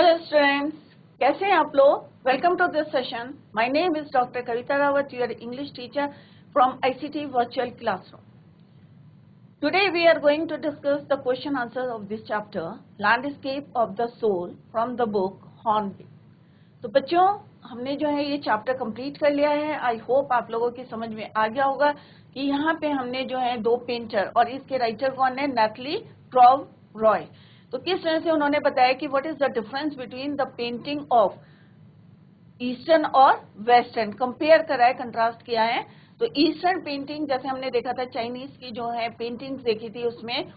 Hello students, कैसे हैं आप लोग? Welcome to this session. My name is doctor Kavita Rawat, your English teacher from ICT virtual classroom. Today we are going to discuss the question answer of this chapter, Landscape of the Soul, from the book Hornby. तो बच्चों, हमने जो है ये chapter complete कर लिया है. I hope आप लोगों की समझ में आ गया होगा कि यहाँ पे हमने जो है दो पेंटर, और इसके राइटर कौन है? नैटली ट्रॉव रॉय. तो किस तरह से उन्होंने बताया कि what is the difference between the painting of eastern और वेस्टर्न, कंपेयर करा है, कंट्रास्ट किया है. तो ईस्टर्न पेंटिंग जैसे हमने देखा था, चाइनीज की जो है पेंटिंग्स देखी थी, उसमें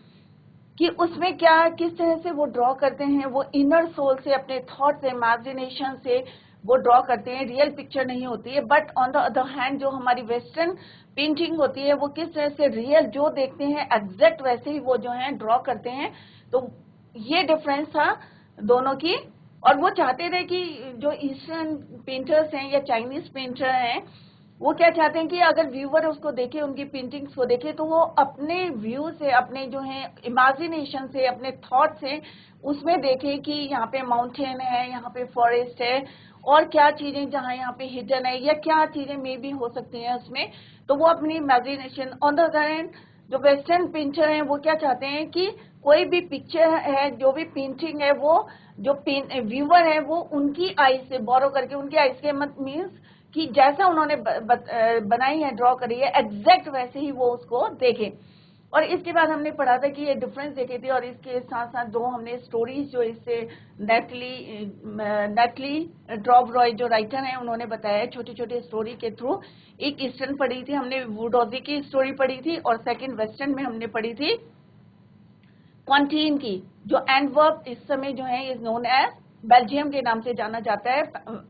कि उसमें क्या किस तरह से वो ड्रॉ करते हैं, वो इनर सोल से, अपने थॉट से, इमेजिनेशन से वो ड्रॉ करते हैं. रियल पिक्चर नहीं होती है. But on the other hand जो हमारी वेस्टर्न पेंटिंग होती है, वो किस तरह से रियल जो देखते हैं एग्जैक्ट वैसे ही वो जो है ड्रॉ करते हैं. तो ये डिफरेंस था दोनों की. और वो चाहते थे कि जो ईस्टर्न पेंटर्स हैं या चाइनीज पेंटर हैं, वो क्या चाहते हैं कि अगर व्यूवर उसको देखे, उनकी पेंटिंग्स को देखे, तो वो अपने व्यू से, अपने जो है इमेजिनेशन से, अपने थॉट से उसमें देखे कि यहाँ पे माउंटेन है, यहाँ पे फॉरेस्ट है, और क्या चीजें जहाँ यहाँ पे हिडन है, या क्या चीजें मे भी हो सकती हैं उसमें. तो वो अपनी imagination. On the other hand जो वेस्टर्न पेंटर हैं, वो क्या चाहते हैं कि कोई भी पिक्चर है, जो भी पेंटिंग है, वो जो व्यूवर है वो उनकी आईज से बोरो करके, उनकी आईज के मत मीन्स कि जैसा उन्होंने बनाई है, ड्रॉ करी है, एग्जैक्ट वैसे ही वो उसको देखें. और इसके बाद हमने पढ़ा था कि ये डिफरेंस देखे थे. और इसके साथ साथ दो हमने स्टोरीज जो इससे नेटली ट्रॉव रॉय जो राइटर हैं, उन्होंने बताया छोटी छोटी स्टोरी के थ्रू. एक ईस्टर्न पढ़ी थी हमने, वुडोजी की स्टोरी पढ़ी थी, और सेकंड वेस्टर्न में हमने पढ़ी थी क्वांटीन की, जो एंटवर्प इस समय जो है इज नोन एज बेल्जियम के नाम से जाना जाता है.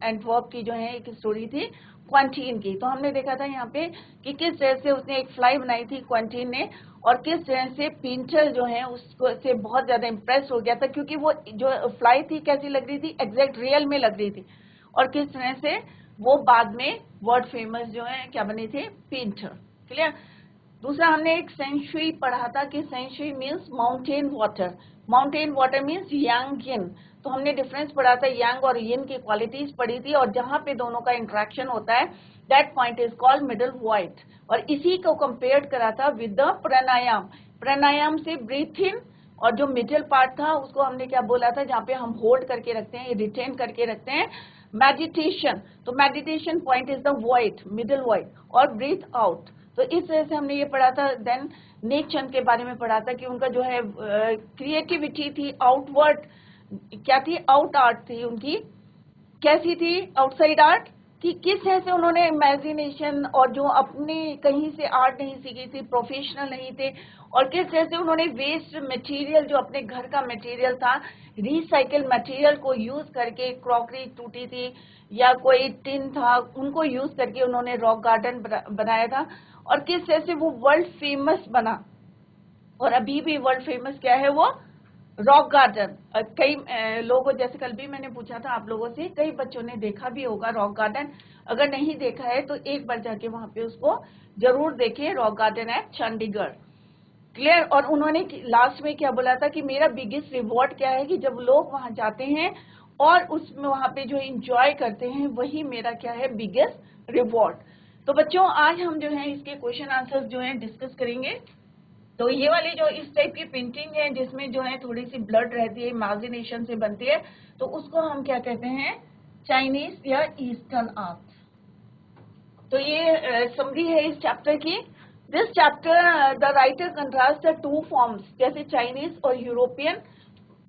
एंटवर्प की जो है एक स्टोरी थी क्वांटीन की. तो हमने देखा था यहाँ पे कि किस तरह से उसने एक फ्लाई बनाई थी क्वांटीन ने, और किस तरह से पेंटर जो है उसको से बहुत ज्यादा इम्प्रेस हो गया था, क्योंकि वो जो फ्लाई थी कैसी लग रही थी, एग्जैक्ट रियल में लग रही थी. और किस तरह से वो बाद में वर्ल्ड फेमस जो है क्या बने थे, पेंटर. क्लियर. दूसरा हमने एक सेंचुई पढ़ा था कि सेंचुई means mountain water. Mountain water means yang yin. तो हमने डिफरेंस पढ़ा था, यांग और यिन की क्वालिटीज पढ़ी थी, और जहां पे दोनों का इंटरेक्शन होता है that point is called middle point. और इसी को कंपेयर करा था विद द प्राणायाम. प्राणायाम से ब्रीथ इन, और जो मिडिल पार्ट था उसको हमने क्या बोला था, जहाँ पे हम होल्ड करके रखते हैं, रिटेन करके रखते हैं, मेडिटेशन. तो meditation point is the void, middle void, और ब्रीथ आउट. तो इस तरह से हमने ये पढ़ा था. देन नेचर के बारे में पढ़ा था कि उनका जो है क्रिएटिविटी थी, आउटवर्ड क्या थी, आउट आर्ट थी उनकी. कैसी थी आउटसाइड आर्ट, कि किस तरह से उन्होंने इमेजिनेशन, और जो अपने कहीं से आर्ट नहीं सीखी थी, प्रोफेशनल नहीं थे, और किस तरह से उन्होंने वेस्ट मटेरियल, जो अपने घर का मटेरियल था, रिसाइकल मटेरियल को यूज करके, क्रॉकरी टूटी थी या कोई टिन था, उनको यूज करके उन्होंने रॉक गार्डन बनाया था. और किस तरह से वो वर्ल्ड फेमस बना, और अभी भी वर्ल्ड फेमस क्या है, वो रॉक गार्डन. कई लोगों, जैसे कल भी मैंने पूछा था आप लोगों से, कई बच्चों ने देखा भी होगा रॉक गार्डन. अगर नहीं देखा है तो एक बार जाके वहां पे उसको जरूर देखें, rock garden eight Chandigarh. Clear. और उन्होंने लास्ट में क्या बोला था कि मेरा बिगेस्ट रिवॉर्ड क्या है, कि जब लोग वहां जाते हैं और उसमें वहां पे जो एंजॉय करते हैं, वही मेरा क्या है, बिगेस्ट रिवॉर्ड. तो बच्चों, आज हम जो है इसके क्वेश्चन आंसर्स जो है डिस्कस करेंगे. तो ये वाली जो इस टाइप की पेंटिंग है, जिसमें जो है थोड़ी सी ब्लड रहती है, इमेजिनेशन से बनती है, तो उसको हम क्या कहते हैं, चाइनीज या ईस्टर्न आर्ट. तो ये समरी है इस चैप्टर की. This chapter the writer contrast the two forms, जैसे चाइनीज और यूरोपियन.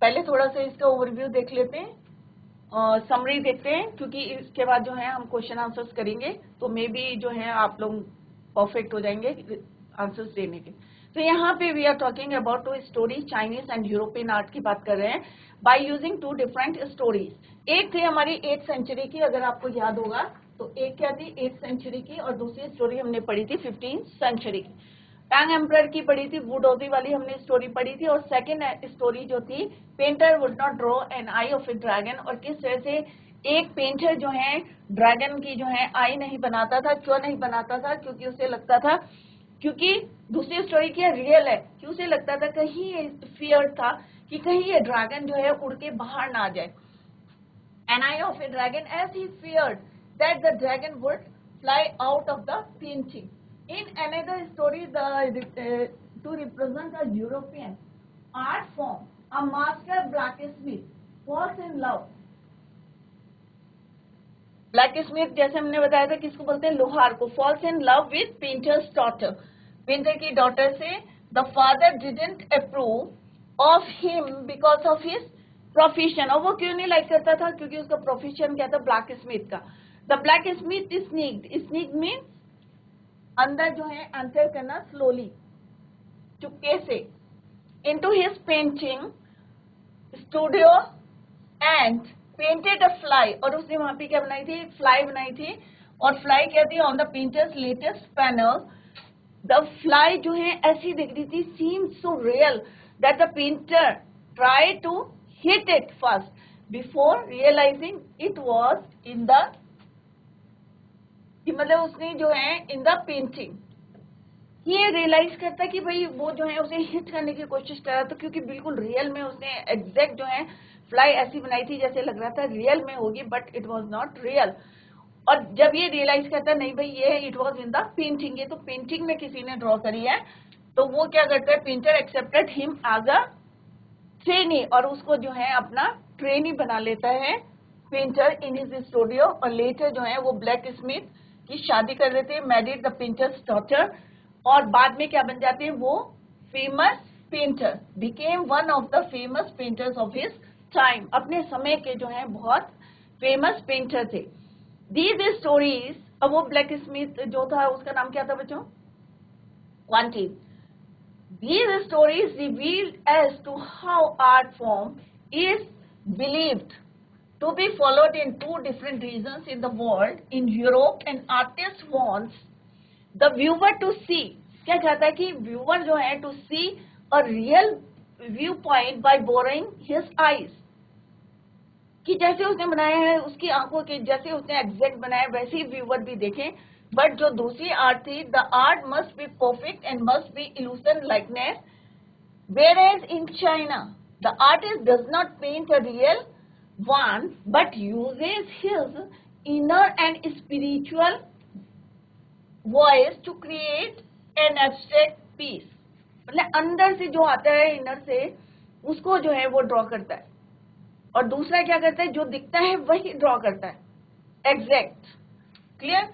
पहले थोड़ा सा इसका ओवरव्यू देख लेते हैं, समरी देखते हैं, क्योंकि इसके बाद जो है हम क्वेश्चन आंसर्स करेंगे, तो मे बी जो है आप लोग परफेक्ट हो जाएंगे आंसर्स देने के. तो यहाँ पे we are talking about two story, Chinese and European art की बात कर रहे हैं, by using two different stories. एक थी हमारी 8th सेंचुरी की, अगर आपको याद होगा, तो एक क्या थी 8th सेंचुरी की, और दूसरी स्टोरी हमने पढ़ी थी 15th सेंचुरी की. टैंग एम्परर की पढ़ी थी, वुडोजी वाली हमने स्टोरी पढ़ी थी. और सेकंड स्टोरी जो थी, painter would not draw an I of A dragon, और किस तरह से एक पेंटर जो है ड्रैगन की जो है आई नहीं बनाता था. क्यों नहीं बनाता था? क्योंकि उसे लगता था, क्योंकि दूसरी स्टोरी क्या रियल है, कि उसे लगता था, कहीं फियर था कि कहीं ये ड्रैगन जो है उड़ के बाहर ना आ जाए. an eye of a dragon, as he feared that the dragon would fly out of the painting. In another story, to represent a European art form, a master blacksmith falls in love. Blacksmith जैसे हमने बताया था किसको बोलते हैं, लोहार को. Falls in love with painters daughter, painter की डॉटर से. The father didn't approve of him because of his profession. और वो क्यों नहीं लाइक करता था, क्योंकि उसका प्रोफेशन क्या था, ब्लैकस्मिथ का. The blacksmith sneaked, sneak mean अंदर जो है एंटर करना स्लोली, चुपके से, into his painting studio and painted a fly. और उसने वहां पे क्या बनाई थी, एक फ्लाई बनाई थी. और फ्लाई क्या थी, on the painter's latest panel the fly जो है ऐसी दिख रही थी, seem so real that the painter try to hit it first before realizing it was in the, मतलब उसने जो है इन द पेंटिंग ये रियलाइज करता कि भाई वो जो है उसे हिट करने की कोशिश कर रहा था, क्योंकि बिल्कुल रियल में उसने एग्जैक्ट जो है फ्लाई ऐसी बनाई थी जैसे लग रहा था रियल में होगी, but it was not real. और जब ये रियलाइज करता नहीं भाई ये it was in the painting, ये तो पेंटिंग में किसी ने ड्रॉ करी है, तो वो क्या करता है, painter accepted him as a trainee, और उसको जो है अपना ट्रेनी बना लेता है पेंटर इन हिज स्टूडियो. और लेटर जो है वो ब्लैक स्मिथ की शादी कर देते हैं, मैरिड द पेंटर्स डॉटर. और बाद में क्या बन जाते हैं, वो famous painter, became one of the famous painters of his time. अपने समय के जो है बहुत फेमस पेंटर थे. दीज स्टोरीज, अब वो ब्लैक स्मिथ जो था उसका नाम क्या था बच्चों, क्वांटीन. These stories revealed as to how art form is believed to be followed in two different regions in the world. In Europe, an artist wants the viewer to see, क्या चाहता है कि व्यूअर जो है to see a real viewpoint by borrowing his eyes, कि जैसे उसने बनाया है उसकी आंखों के जैसे उसने एग्जैक्ट बनाया वैसे ही व्यूअर भी देखें. बट जो दूसरी आर्ट थी, the art must be perfect and must be illusion likeness. Whereas in China, the artist does not paint a real one, but uses his inner and spiritual voice to create an abstract piece. मतलब अंदर से जो आता है inner से उसको जो है वो ड्रॉ करता है, और दूसरा क्या करता है, जो दिखता है वही ड्रॉ करता है exact. Clear?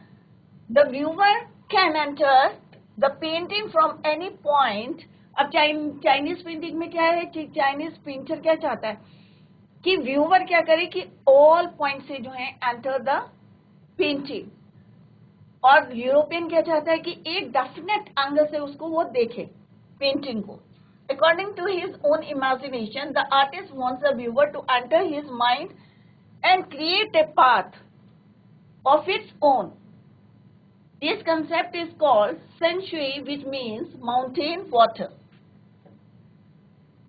The viewer can enter the painting from any point. अब चाइनीज पेंटिंग में क्या है, चाइनीज पेंटर क्या चाहता है कि व्यूअर क्या करे कि ऑल पॉइंट से जो है एंटर द पेंटिंग. और यूरोपियन क्या चाहता है कि एक डेफिनेट एंगल से उसको वो देखे पेंटिंग को. According to his own imagination, the artist wants the viewer to enter his mind and create a path of its own. This concept is called Feng Shui, which means mountain water.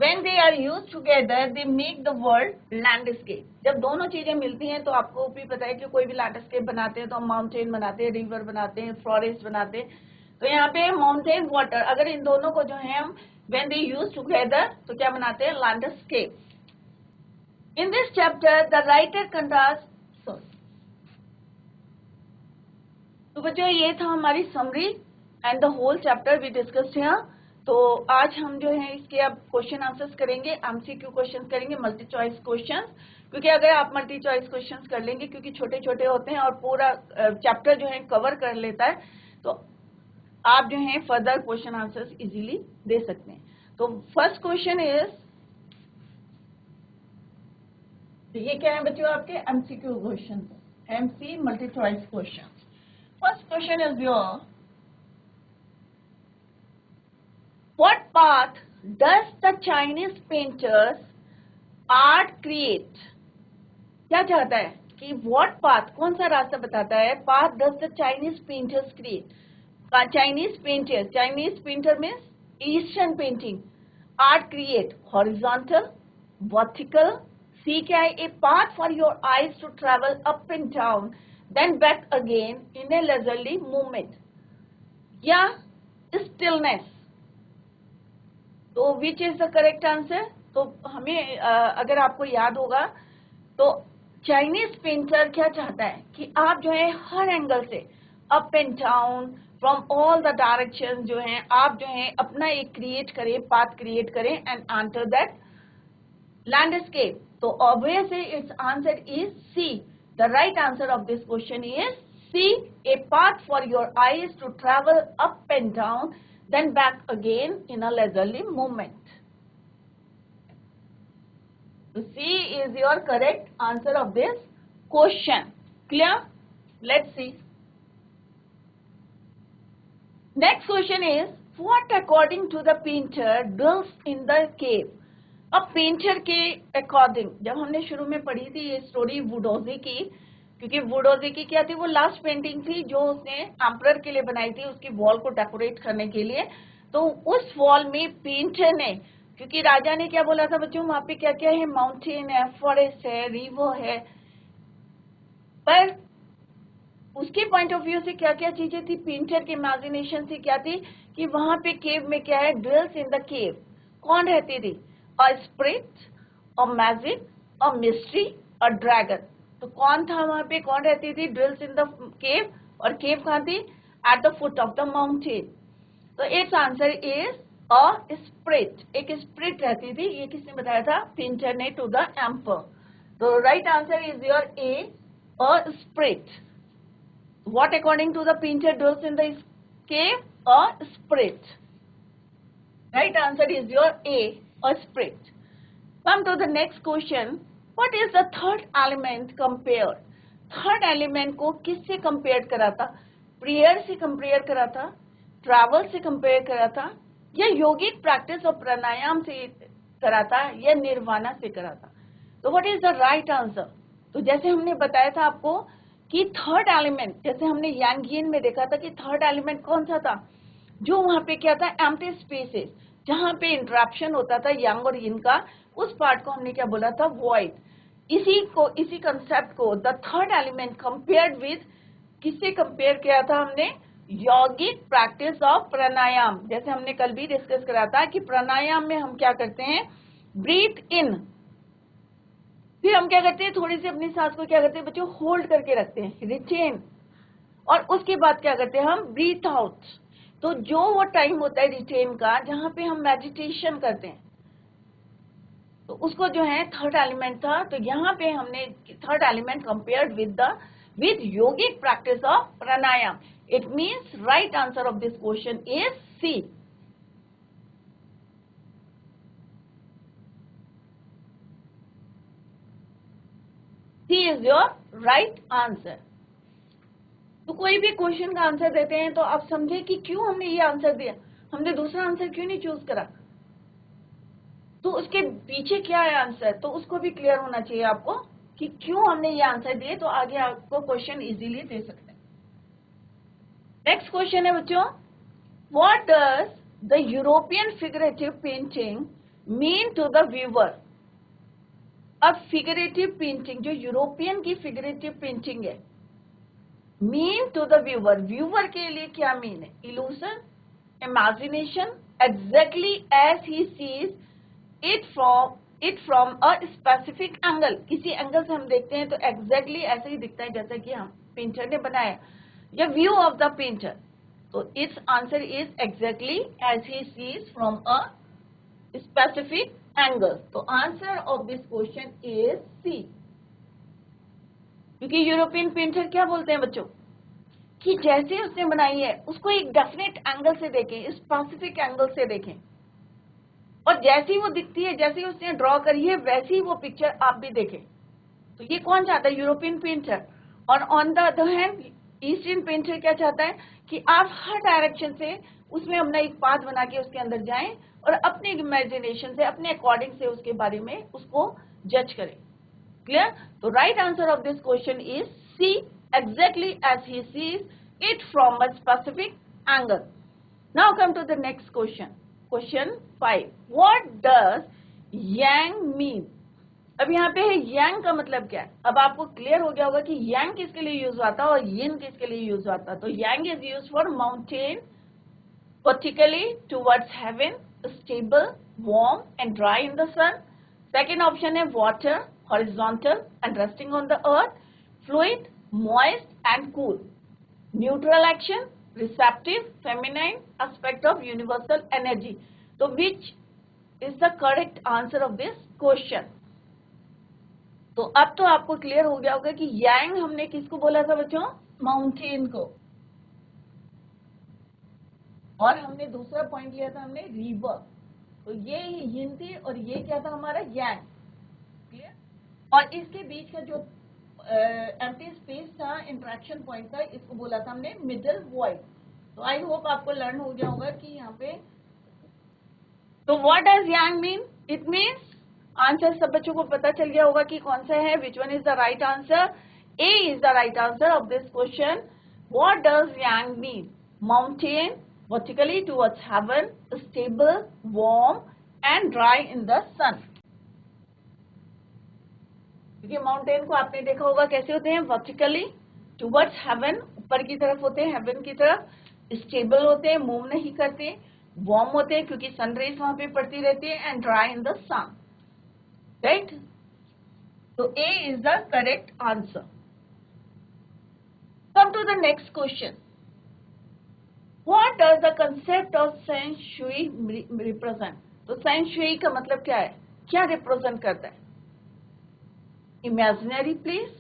When they are used together, they make the world landscape. जब दोनों चीजें मिलती हैं तो आपको भी पता है कि कोई भी लैंडस्केप बनाते हैं तो हम माउंटेन बनाते हैं, रिवर बनाते हैं, फॉरेस्ट बनाते हैं. तो यहाँ पे माउंटेन वाटर, अगर इन दोनों को जो है हम when they use together तो क्या बनाते हैं, landscape. In this chapter the writer contrasts. तो बच्चों ये था हमारी summary and the whole chapter we discussed here. तो आज हम जो है इसके अब क्वेश्चन आंसर्स करेंगे, एमसीक्यू क्वेश्चंस करेंगे, मल्टी चॉइस क्वेश्चंस. क्योंकि अगर आप मल्टी चॉइस क्वेश्चंस कर लेंगे, क्योंकि छोटे छोटे होते हैं और पूरा चैप्टर जो है कवर कर लेता है, तो आप जो है फर्दर क्वेश्चन आंसर्स इजीली दे सकते हैं. तो फर्स्ट क्वेश्चन इज, ये क्या है बच्चों आपके MCQ question, MC multi choice question. First question is your, what path does the Chinese painters art create. क्या चाहता है कि व्हाट पाथ, कौन सा रास्ता बताता है, path does the Chinese painters create. Chinese painter means eastern painting, art create horizontal, vertical. C क्या है, a path for your eyes to travel up and down then back again in a leisurely movement, या stillness. तो which is the correct answer. तो हमें अगर आपको याद होगा तो चाइनीज पेंटर क्या चाहता है कि आप जो है हर एंगल से up and down from all the direction जो है आप जो है अपना एक क्रिएट करें, पाथ क्रिएट करें एंड एंटर दैट लैंडस्केप. तो obviously it's answer is C. The right answer of this question is C, a path for your eyes to travel up and down, then back again in a leisurely movement. So C is your correct answer of this question. Clear? Let's see. Next question is, what according to the painter dwells in the cave? अब painter के according, जब हमने शुरू में पढ़ी थी ये story वुडोजी की, क्योंकि वुडोजी की क्या थी, वो लास्ट पेंटिंग थी जो उसने एम्परर के लिए बनाई थी उसकी वॉल को डेकोरेट करने के लिए. तो उस वॉल में पेंटर ने, क्योंकि राजा ने क्या बोला था बच्चों, वहां पे क्या क्या है, माउंटेन है, फॉरेस्ट है, रिवर है, पर उसके पॉइंट ऑफ व्यू से क्या क्या चीजें थी, पेंटर के इमेजिनेशन से क्या थी कि वहां पे केव में क्या है, ड्वेल्स इन द केव. कौन रहती थी? A spirit, a magic, a mystery, a dragon. तो कौन था वहां पे, कौन रहती थी, ड्वेल्स इन द केव. और केव कहाँ थी? At the foot of the mountain. तो its answer is a spirit. एक स्पिरिट रहती थी, ये किसने बताया था? पेंटर ने टू द एम्पर. तो right answer is your A, a spirit. What according to the painter dwells in the cave? A spirit. Right answer is your A, a spirit. Come to the next question. What is the third element compared? Third element को किससे compare करा था? Prayer से compare करा था, travel से compare करा था, या योगिक practice और प्राणायाम से करा था, या निर्वाणा से करा था? तो what is the right answer? तो जैसे हमने बताया था आपको कि थर्ड एलिमेंट, जैसे हमने यांग यिन में देखा था कि थर्ड एलिमेंट कौन सा था, जो वहां पे क्या था, एम्प्टी स्पेसेस, जहां पे इंटरप्शन होता था यांग और यिन का, उस पार्ट को हमने क्या बोला था, वॉइड. इसी कंसेप्ट को the third element compared with, किससे कंपेयर किया था हमने? यौगिक प्रैक्टिस ऑफ प्राणायाम. जैसे हमने कल भी डिस्कस करा था कि प्राणायाम में हम क्या करते हैं, ब्रीथ इन, फिर हम क्या करते हैं, थोड़ी सी अपनी सांस को क्या करते हैं बच्चों, होल्ड करके रखते हैं, रिटेन, और उसके बाद क्या करते हैं हम, ब्रीथ आउट. तो जो वो टाइम होता है रिटेन का, जहां पे हम मेडिटेशन करते हैं, तो उसको जो है थर्ड एलिमेंट था. तो यहाँ पे हमने third element compared with yogic practice of pranayama. It means right answer of this question is C. C is your right answer. तो कोई भी क्वेश्चन का आंसर देते हैं तो आप समझे कि क्यों हमने ये आंसर दिया, हमने दूसरा आंसर क्यों नहीं चूज करा, तो उसके पीछे क्या है आंसर, तो उसको भी क्लियर होना चाहिए आपको कि क्यों हमने ये आंसर दिए, तो आगे आपको क्वेश्चन इजीली दे सकते हैं. नेक्स्ट क्वेश्चन है बच्चों, what does the European figurative painting mean to the viewer? अब फिगरेटिव पेंटिंग, जो यूरोपियन की फिगरेटिव पेंटिंग है, mean to the viewer, viewer के लिए क्या मीन है? Illusion, imagination, exactly as he sees it from a specific angle. किसी angle से हम देखते हैं तो एग्जैक्टली ऐसे ही दिखता है जैसा कि हम पेंटर ने बनाया, या व्यू ऑफ द पेंटर. तो its answer is exactly as he sees from a specific angle. तो answer of this question is C. क्योंकि यूरोपियन पेंटर क्या बोलते हैं बच्चों, कि जैसे उसने बनाई है उसको एक डेफिनेट एंगल से देखें, स्पेसिफिक एंगल से देखें, और जैसी वो दिखती है, जैसी उसने ड्रॉ करी है, वैसी वो पिक्चर आप भी देखें. तो ये कौन चाहता है? European painter. और on the other hand eastern painter क्या चाहता है कि आप हर डायरेक्शन से उसमें अपना एक पाथ बना के उसके अंदर जाएं और अपने इमेजिनेशन से, अपने अकॉर्डिंग से उसके बारे में उसको जज करें. क्लियर? तो right answer of this question is C, exactly as he sees it from a specific angle. Now come to the next question. Question 5. What does yang mean? अब यहाँ पे है यांग का मतलब क्या है. अब आपको क्लियर हो गया होगा कि यांग किसके लिए यूज होता है और यिन किसके लिए यूज होता है. तो yang is use for mountain, vertically towards heaven, stable, warm and dry in the sun. Second option है water, horizontal and resting on the earth, fluid, moist and cool, neutral action, receptive, feminine aspect of universal energy. So which is the correct answer of this question? तो अब तो आपको clear हो गया होगा कि यांग हमने किसको बोला था बच्चों? माउंटेन को। और हमने दूसरा पॉइंट लिया था हमने रिवर, तो ये यिन थी और ये क्या था हमारा यांग। क्लियर? और इसके बीच का जो एम्प्टी स्पेस था, इंटरेक्शन पॉइंट था, इसको बोला था हमने मिडल वॉइड। तो आई होप आपको लर्न हो गया होगा कि यहाँ पे। तो what does yang mean? It means, answer सब बच्चों को पता चल गया होगा कि कौन सा है, which one is the right answer? A is the right answer of this question. What does yang mean? Mountain, vertically towards heaven, stable, warm and dry in the sun. क्योंकि माउंटेन को आपने देखा होगा कैसे होते हैं, वर्टिकली टुवर्ड्स हेवन, ऊपर की तरफ होते हैं, हेवन की तरफ, स्टेबल होते हैं, मूव नहीं करते, वार्म होते हैं क्योंकि सन रेज वहां पे पड़ती रहती है, and dry in the sun. Right? तो A is the correct answer. Come to the next question. What does the concept of Feng Shui represent? तो Feng Shui का मतलब क्या है, क्या रिप्रेजेंट करता है? इमेजिनरी प्लेस,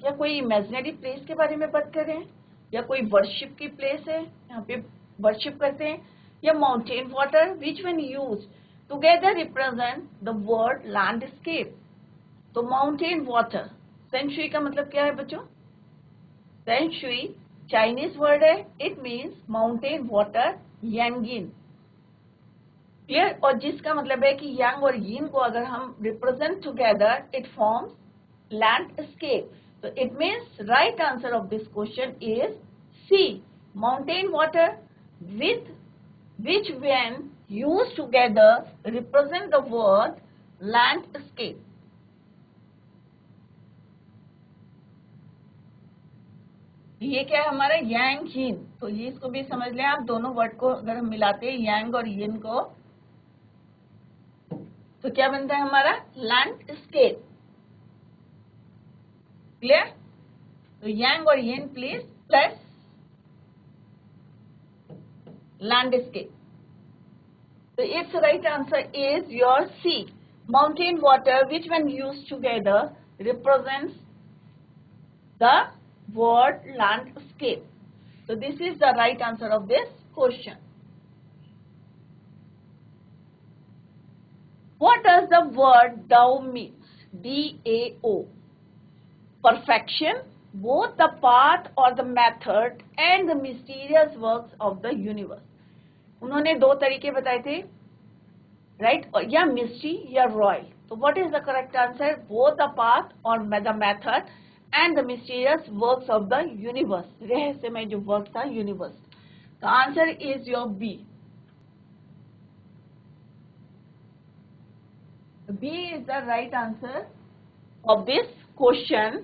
या कोई इमेजिनरी प्लेस के बारे में बात कर रहे हैं, या कोई वर्शिप की प्लेस है, यहाँ पे वर्शिप करते हैं, या mountain water, which one use together represent the word landscape? तो माउंटेन वाटर, Feng Shui का मतलब क्या है बच्चों? Feng Shui चाइनीज वर्ड है, it means mountain water yang yin. Clear? और जिसका मतलब है कि यांग और यिन को अगर हम represent together, it forms landscape. तो it means right answer of this question is C, mountain water with which when used together represent the word landscape. ये क्या है हमारा? यांग यिन। तो ये इसको भी समझ लें आप, दोनों वर्ड को अगर हम मिलाते हैं यांग और यिन को, तो क्या बनता है हमारा? लैंडस्केप। क्लियर? तो यांग और यिन प्लीज प्लस लैंडस्केप। तो it's right answer is your C, mountain water which when used together represents the word landscape. So this is the right answer of this question. What does the word Dao means? D-A-O. Perfection, both the path or the method and the mysterious works of the universe. उन्होंने दो तरीके बताए थे, right? या mystery या royal. So what is the correct answer? Both the path or the method and the mysterious works of the universe. रहस्यमय जो work था universe. The answer is your B. B is the right answer of this question.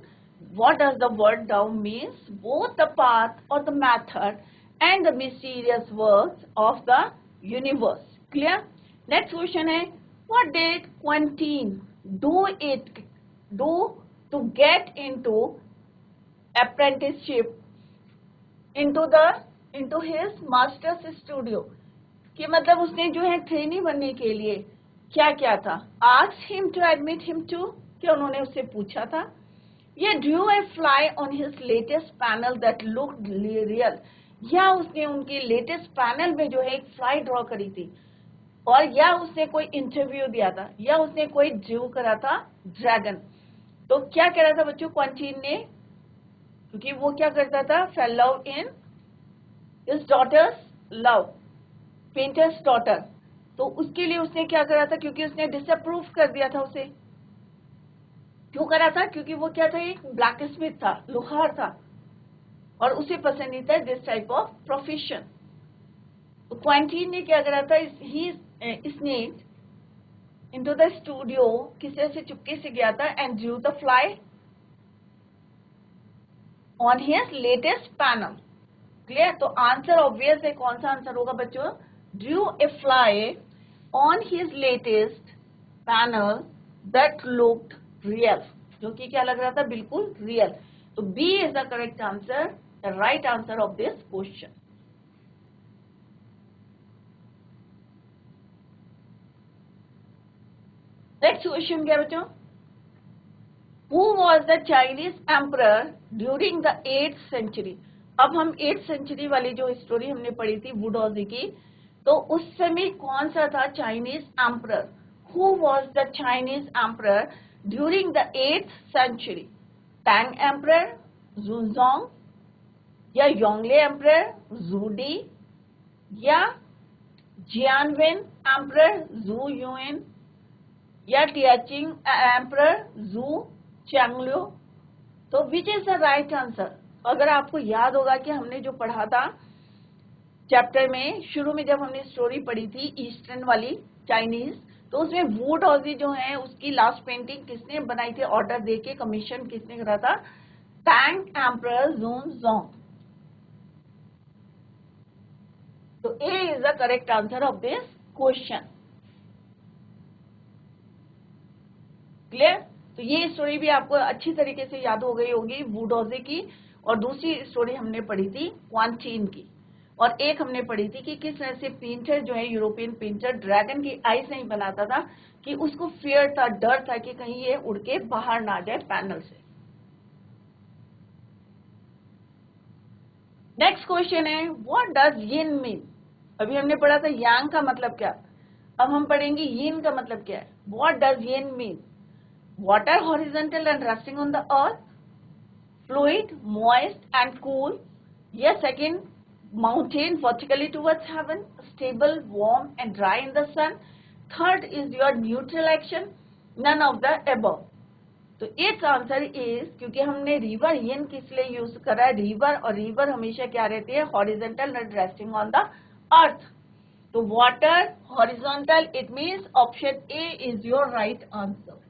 What does the word Dao means? Both the path or the method and the mysterious works of the universe. Clear? Next question है, what did Quentin do to get into apprenticeship into his master's studio? कि मतलब उसने जो है trainee बनने के लिए क्या क्या था? Asked him to admit him to, क्या उन्होंने उससे पूछा था? या drew a fly on his latest panel that looked real, या उसने उनके लेटेस्ट पैनल में जो है एक फ्लाई ड्रॉ करी थी, और या उसने कोई इंटरव्यू दिया था, या उसने कोई ड्रू करा था ड्रैगन। तो क्या कह रहा था बच्चों क्वेंटीन ने? क्योंकि वो क्या करता था? Fell love in his daughter's love, painter's daughter. तो उसके लिए उसने क्या करा था? क्योंकि उसने डिसअप्रूव कर दिया था उसे। क्यों करा था? क्योंकि वो क्या था? एक ब्लैक स्मिथ था, लुहार था, और उसे पसंद नहीं था दिस टाइप ऑफ प्रोफेशन। तो क्वेंटीन ने क्या करा था? ही स्नेक्ड into the studio, किसी से चुपके से गया था, and drew the fly on his latest panel. Clear? तो आंसर ऑब्वियस है, कौन सा आंसर होगा बच्चों? Drew a fly on his latest panel that looked real, जो कि क्या लग रहा था, बिल्कुल रियल। तो B is the correct answer, the right answer of this question. Next question क्या बच्चों, who was the Chinese emperor during the 8th century. अब हम 8th सेंचुरी वाली जो स्टोरी हमने पढ़ी थी वुडोजी की, तो उस समय कौन सा था Chinese emperor. Who was the Chinese emperor during the 8th century. Tang emperor, Xuanzong, या योंगले एम्परर, जूडी, या जियानवेन एम्परर, जू युएन, या टियाचिंग एम्परर, जू चैंगल्यू। तो which is the right answer. अगर आपको याद होगा कि हमने जो पढ़ा था चैप्टर में शुरू में, जब हमने स्टोरी पढ़ी थी ईस्टर्न वाली चाइनीज, तो उसमें वू डॉजी जो है उसकी लास्ट पेंटिंग किसने बनाई थी, ऑर्डर देके कमीशन किसने करा था, टैंग एम्परर जुनजोंग। तो A is the correct answer of this question. Clear. तो ये स्टोरी भी आपको अच्छी तरीके से याद हो गई होगी वुडोजी की। और दूसरी स्टोरी हमने पढ़ी थी क्वांटीन की, और एक हमने पढ़ी थी कि किस तरह से पेंटर जो है, यूरोपियन पेंटर ड्रैगन की आईज नहीं बनाता था, कि उसको फियर था, डर था कि कहीं ये उड़ के बाहर ना जाए पैनल से। नेक्स्ट क्वेश्चन है, व्हाट डज यिन मीन। अभी हमने पढ़ा था यांग का मतलब क्या, अब हम पढ़ेंगे यिन का मतलब क्या है। What does yin mean. Water horizontal and resting on the earth, fluid, moist and cool. Yes, second, mountain vertically towards heaven, stable, warm and dry in the sun. Third is your neutral action, none of the above. तो its answer is, क्योंकि हमने river yin किस लिए use करा है, river, और river हमेशा क्या रहती है, horizontal and resting on the earth. तो water horizontal, it means option A is your right answer.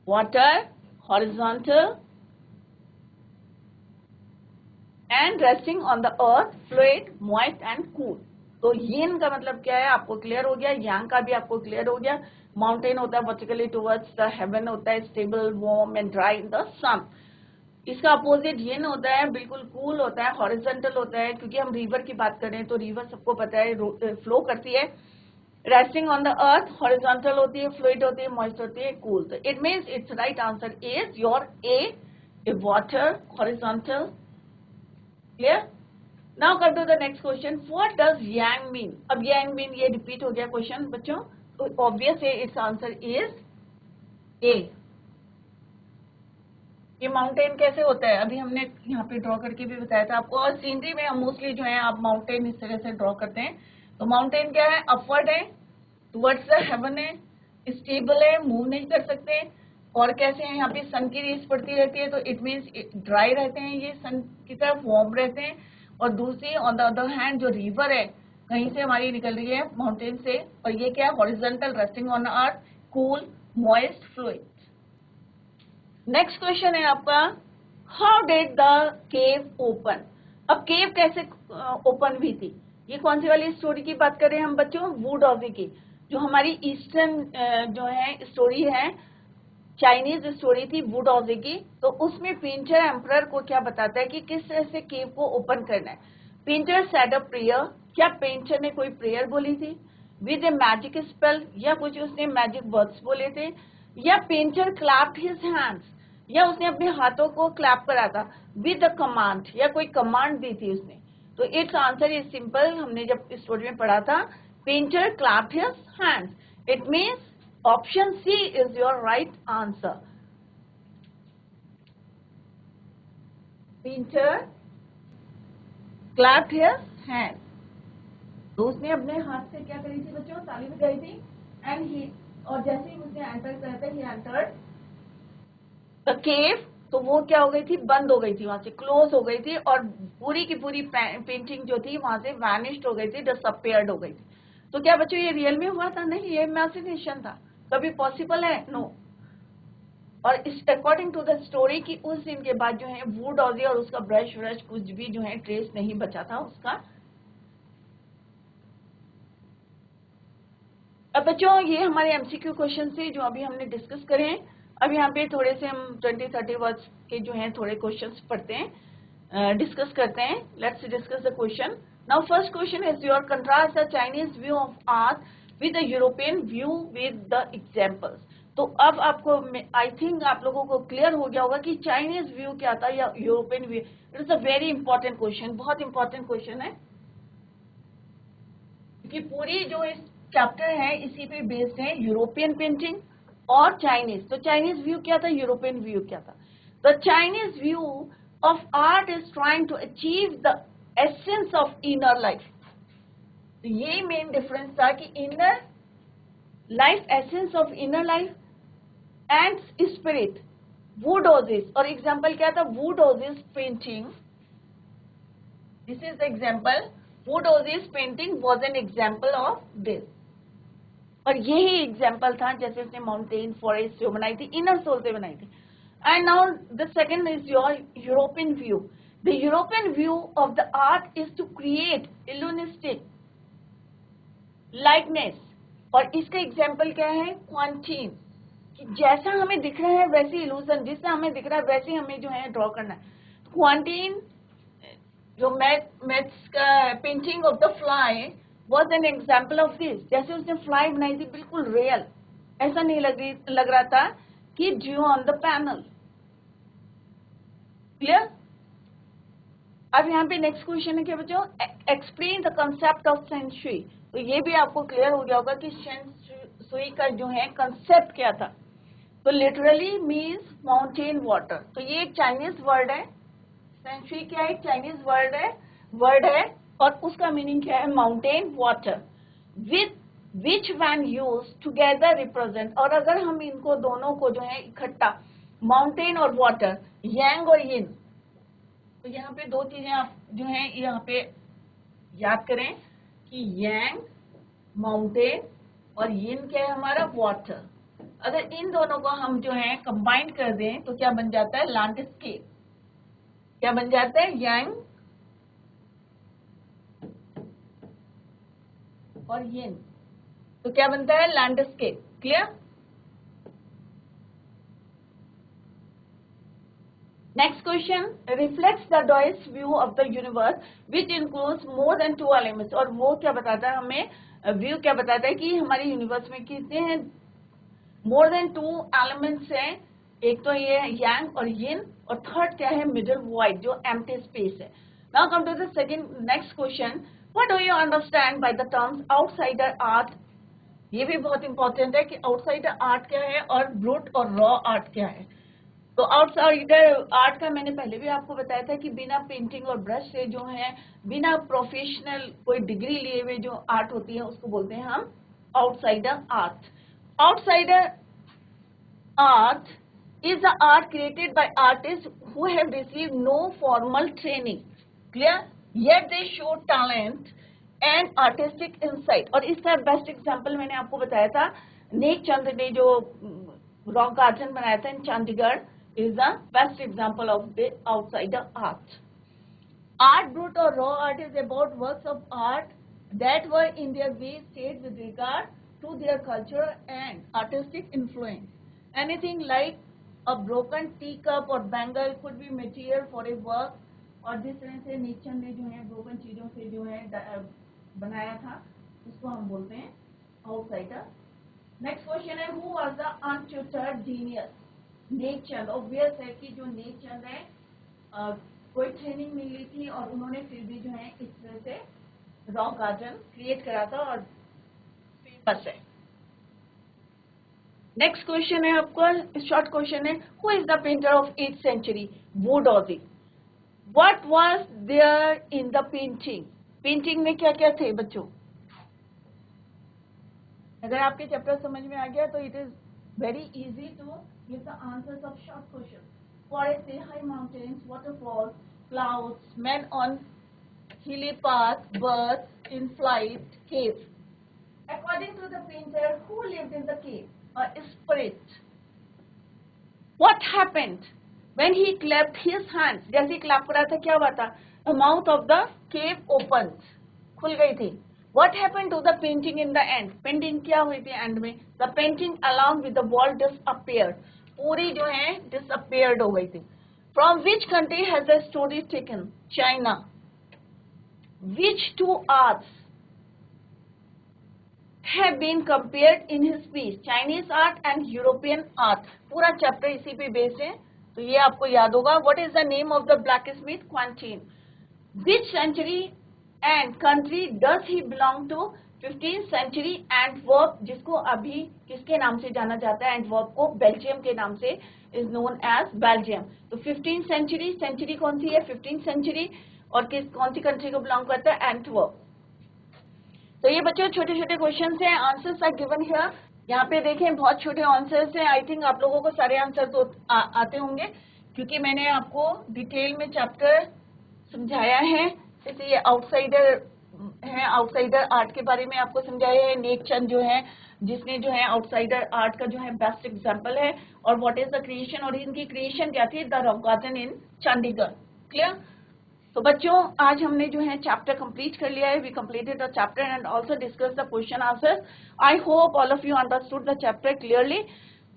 Water, horizontal and resting on the earth, fluid, moist and cool. तो yin का मतलब क्या है आपको क्लियर हो गया, yang का भी आपको क्लियर हो गया। माउंटेन होता है वर्टिकली टुवर्ड्स द हेवन, होता है stable, warm and dry in the sun. इसका अपोजिट yin होता है, बिल्कुल कूल होता है, हॉरिजॉन्टल होता है, क्योंकि हम रिवर की बात करें तो रिवर सबको पता है फ्लो करती है। Resting on the earth, horizontal होती है, फ्लूइड होती है, मॉइस्ट होती है, कूल। तो it means it's right answer is your A water, horizontal. Clear. Now come to the next question, what does yang mean. अब यांग मीन ये repeat हो गया क्वेश्चन बच्चों, तो ऑब्वियस है इट्स आंसर इज ए। ये mountain कैसे होता है, अभी हमने यहाँ पे ड्रॉ करके भी बताया था आपको, और सीनरी में हम मोस्टली जो है आप माउंटेन इस तरह से ड्रॉ करते हैं। तो माउंटेन क्या है, अपवर्ड है, टुवर्ड्स द हेवन है, स्टेबल है, मूव नहीं कर सकते। और कैसे हैं, यहाँ पे सन की रेस पड़ती रहती है, तो इट मीन्स ड्राई रहते हैं, ये सन की तरफ वार्म रहते हैं। और दूसरी ऑन द अदर हैंड जो रिवर है कहीं से हमारी निकल रही है माउंटेन से, और ये क्या है, horizontal, resting on the earth, cool, moist, fluid. Next question है आपका, how did the cave open. अब केव कैसे ओपन हुई थी, ये कौन सी वाली स्टोरी की बात कर रहे हैं हम बच्चों, वुडोजी की, जो हमारी ईस्टर्न जो है स्टोरी है, चाइनीज स्टोरी थी वुडोजी की। तो उसमें पेंटर एम्परर को क्या बताता है कि किस तरह से केव को ओपन करना है। पेंटर सेड अ प्रेयर, क्या पेंटर ने कोई प्रेयर बोली थी, विद ए मैजिक स्पेल, या कुछ उसने मैजिक वर्ड्स बोले थे, या पेंटर क्लैप्ड हिज हैंड्स, या उसने अपने हाथों को क्लैप करा था, विद अ कमांड, या कोई कमांड दी थी उसने। तो इट्स आंसर इज सिंपल, हमने जब स्टोरी में पढ़ा था, painter clapped his hands, it means option C is your right answer. Painter clapped his hands. तो उसने अपने हाथ से क्या करी थी बच्चों, ताली बजाई थी, एंड ही, और जैसे ही उसने एंटर करा था, ही एंटर्ड द केव, तो वो क्या हो गई थी, बंद हो गई थी, वहां से क्लोज हो गई थी, और पूरी की पूरी पेंटिंग जो थी वहां से वैनिश्ड हो गई थी, डिसअपियर्ड हो गई थी। तो क्या बच्चों ये रियल में हुआ था, नहीं, ये इमेजिनेशन था, कभी पॉसिबल है, नो। और अकॉर्डिंग टू द स्टोरी की उस दिन के बाद जो है वुडोजी और उसका ब्रश व्रश कुछ भी जो है ट्रेस नहीं बचा था उसका। अब बच्चों ये हमारे एमसीक्यू क्वेश्चन थे जो अभी हमने डिस्कस करे हैं। अब यहाँ पे थोड़े से हम 20-30 वर्ड्स के जो हैं थोड़े क्वेश्चंस पढ़ते हैं, डिस्कस करते हैं। Let's discuss the question. Now first question is your contrast the Chinese view of art with the European view with the examples. तो अब आपको आई थिंक आप लोगों को क्लियर हो गया होगा कि चाइनीज व्यू क्या था या European view. It is a very important question, बहुत इंपॉर्टेंट क्वेश्चन है कि पूरी जो इस चैप्टर है इसी पे बेस्ड है, यूरोपियन पेंटिंग और चाइनीज। तो चाइनीज व्यू क्या था, यूरोपियन व्यू क्या था। The Chinese view of art is trying to achieve the essence of inner life. तो ये मेन डिफरेंस था कि inner life, essence of inner life and spirit. Wu Daozi, और एग्जाम्पल क्या था, Wu Daozi painting, this is the example. Wu Daozi painting was an example of this. और यही example था जैसे उसने माउंटेन फॉरेस्ट जो बनाई थी, इनर सोल से बनाई थी। And now the second is your European view. The European view of the art is to create illusionistic likeness. और इसका एग्जाम्पल क्या है, क्वांटीन, कि जैसा हमें दिख रहा है वैसी इल्यूजन, जिससे हमें दिख रहा है वैसे हमें जो है ड्रॉ करना है। क्वांटीन जो मैथ्स का painting of the fly was an example of this. जैसे उसने फ्लाई बनाई थी बिल्कुल रियल, ऐसा नहीं लग रहा था कि Drew on the panel. Clear. अब यहाँ पे नेक्स्ट क्वेश्चन है क्या बच्चों, एक्सप्लेन द कंसेप्ट ऑफ सेंचुई। तो ये भी आपको क्लियर हो गया होगा कि सेंचुई का जो है कंसेप्ट क्या था। तो लिटरली मीन्स माउंटेन वाटर। तो ये एक चाइनीज वर्ड है, सेंचुई क्या है, चाइनीज वर्ड है और उसका मीनिंग क्या है, mountain water. With which when use together represent. और अगर हम इनको दोनों को जो है इकट्ठा, माउंटेन और वाटर, यांग और यिन, तो यहाँ पे दो चीजें आप जो है यहाँ पे याद करें कि यांग माउंटेन और यिन क्या है हमारा, वाटर। अगर इन दोनों को हम जो है कंबाइन कर दें तो क्या बन जाता है, लैंडस्केप। क्या बन जाता है, यांग और यिन, तो क्या बनता है, landscape. Clear. Next question, reflects the Daoist view of the universe which includes more than 2 elements. और वो क्या बताता है हमें, व्यू क्या बताता है कि हमारे यूनिवर्स में कितने हैं, मोर देन 2 एलिमेंट्स हैं। एक तो ये है यांग और यिन, और थर्ड क्या है, मिडल वॉइड जो एम्प्टी स्पेस है। Now come to the second next question, what do you understand by the terms outsider art. ये भी बहुत इंपॉर्टेंट है कि आउटसाइडर आर्ट क्या है और ब्रूट और रॉ आर्ट क्या है। तो आउटसाइडर आर्ट का मैंने पहले भी आपको बताया था कि बिना पेंटिंग और ब्रश से जो है, बिना प्रोफेशनल कोई डिग्री लिए हुए जो आर्ट होती है उसको बोलते हैं हम outsider art. Outsider art is the art created by artists who have received no formal training, clear, yet they show talent and artistic insight। और इसका बेस्ट एग्जांपल मैंने आपको बताया था, नेक चंद ने जो रॉक गार्डन बनाया था इन Chandigarh is the best example of the outsider art। Art brut or raw art is about works of art that were in their way stayed with regard to their culture and artistic influence। Anything like a broken teacup or bangle could be material for a work। और जिस तरह से नीचन ने जो है broken चीजों से जो है बनाया था उसको हम बोलते हैं आउटसाइडर। नेक्स्ट क्वेश्चन है, who was the untutored genius. Nekchand, obvious है कि जो नेकचंद है कोई ट्रेनिंग नहीं ली थी और उन्होंने फिर भी जो है इस तरह से रॉक गार्डन क्रिएट करा था और फेमस है। नेक्स्ट क्वेश्चन है आपका, शॉर्ट क्वेश्चन है, who is the painter of 8th century, Wu Daozi. What was there in the painting. Painting में क्या क्या थे बच्चों। अगर आपके चैप्टर समझ में आ गया तो it is very easy to give the answers of short question. Forest, high mountains, waterfalls, clouds, men on hilly path, birds in flight, caves। According to the painter, who lived in the cave? A spirit। What happened when he clapped his hands? जैसे clap करा था क्या हुआ था? The mouth of the cave opened, खुल गई थी। What happened to the painting in the end? Painting क्या हुई थी एंड में? The painting along with the wall disappeared. पूरी जो है disappeared हो गई थी. From which country has the story taken? China. Which two arts have been compared in his piece? Chinese art and European art. पूरा chapter इसी पे base है, तो ये आपको याद होगा. What is the name of the blacksmith? Quentin. Which century and country does he belong to? 15th century. Antwerp, जिसको अभी किसके नाम से जाना जाता है? एंटवर्प को बेल्जियम के नाम से is known as बेल्जियम. तो 15th century, सेंचुरी कौन सी है? 15th century. और कौन सी कंट्री को बिलोंग करता है? एंटवर्प. तो ये बच्चों छोटे छोटे क्वेश्चन हैं. Answers are given here. यहाँ पे देखें बहुत छोटे आंसर्स हैं. आई थिंक आप लोगों को सारे आंसर तो आते होंगे, क्योंकि मैंने आपको डिटेल में चैप्टर समझाया है. जैसे ये आउटसाइडर है, आउटसाइडर आर्ट के बारे में आपको समझाया है. नेक चंद जो है, जिसने जो है आउटसाइडर आर्ट का जो है बेस्ट एग्जांपल है. और व्हाट इज द क्रिएशन, और इनकी क्रिएशन क्या थी? The rock garden in Chandigarh. Clear? तो बच्चों आज हमने जो है चैप्टर कंप्लीट कर लिया है. We completed the chapter and also discuss the question answer. I hope all of you understood the chapter clearly.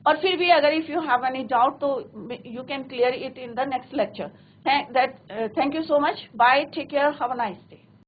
और फिर भी अगर if you have any doubt तो you can clear it in the next lecture. Thank you so much. Bye. Take care. Have a nice day.